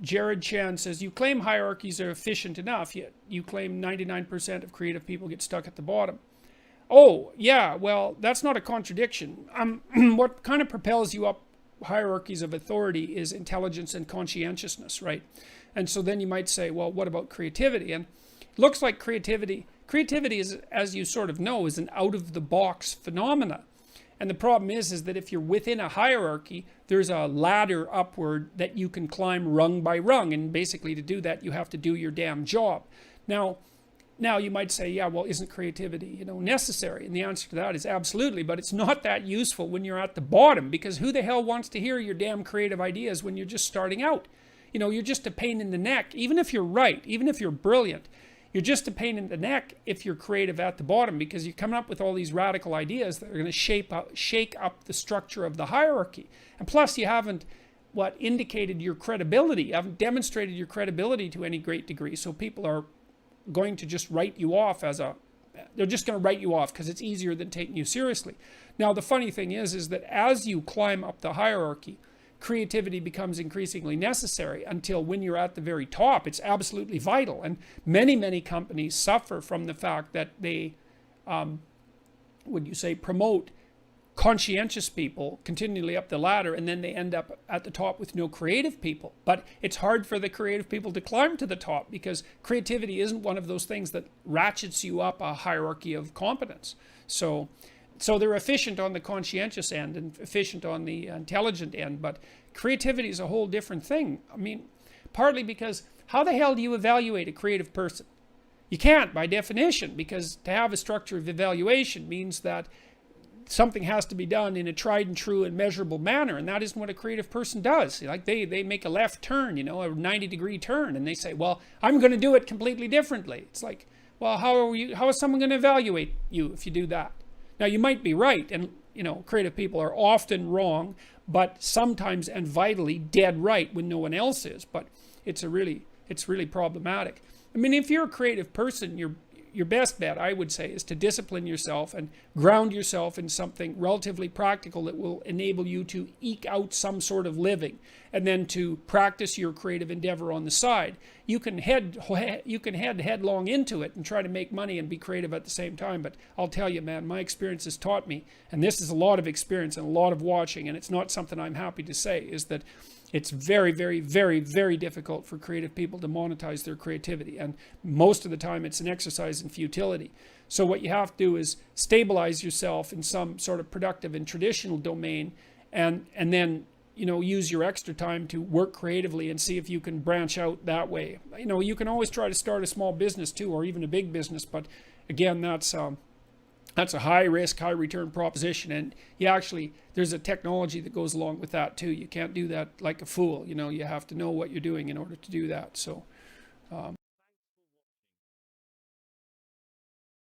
Jared Chan says, you claim hierarchies are efficient enough, yet you claim 99% of creative people get stuck at the bottom. Oh, yeah, well, that's not a contradiction. What kind of propels you up hierarchies of authority is intelligence and conscientiousness, right? And so then you might say, well, what about creativity? And it looks like creativity is, as you sort of know, is an out-of-the-box phenomena. And the problem is that if you're within a hierarchy, there's a ladder upward that you can climb rung by rung. And basically to do that, you have to do your damn job. Now you might say, yeah, well, isn't creativity, necessary? And the answer to that is absolutely, but it's not that useful when you're at the bottom, because who the hell wants to hear your damn creative ideas when you're just starting out? You're just a pain in the neck. Even if you're right, even if you're brilliant, you're just a pain in the neck if you're creative at the bottom, because you're coming up with all these radical ideas that are going to shake up the structure of the hierarchy. And plus, you haven't indicated your credibility. You haven't demonstrated your credibility to any great degree. So people are going to just write you off they're just going to write you off because it's easier than taking you seriously. Now, the funny thing is that as you climb up the hierarchy, creativity becomes increasingly necessary until when you're at the very top, it's absolutely vital. And many companies suffer from the fact that they, promote conscientious people continually up the ladder, and then they end up at the top with no creative people. But it's hard for the creative people to climb to the top because creativity isn't one of those things that ratchets you up a hierarchy of competence. So they're efficient on the conscientious end and efficient on the intelligent end, but creativity is a whole different thing. I mean, partly because how the hell do you evaluate a creative person? You can't, by definition, because to have a structure of evaluation means that something has to be done in a tried and true and measurable manner, and that isn't what a creative person does. Like they make a left turn, a 90-degree turn, and they say, well, I'm going to do it completely differently. It's like, well, how is someone going to evaluate you if you do that? Now, you might be right, and creative people are often wrong, but sometimes and vitally dead right when no one else is. But it's really problematic. I mean, if you're a creative person, your best bet, I would say, is to discipline yourself and ground yourself in something relatively practical that will enable you to eke out some sort of living, and then to practice your creative endeavor on the side. You can head headlong into it and try to make money and be creative at the same time. But I'll tell you, man, my experience has taught me, and this is a lot of experience and a lot of watching, and it's not something I'm happy to say, is that it's very difficult for creative people to monetize their creativity. And most of the time it's an exercise in futility. So what you have to do is stabilize yourself in some sort of productive and traditional domain, and then use your extra time to work creatively and see if you can branch out that way. You can always try to start a small business too, or even a big business, but again, that's a high risk, high return proposition. And there's a technology that goes along with that too. You can't do that like a fool. You have to know what you're doing in order to do that. So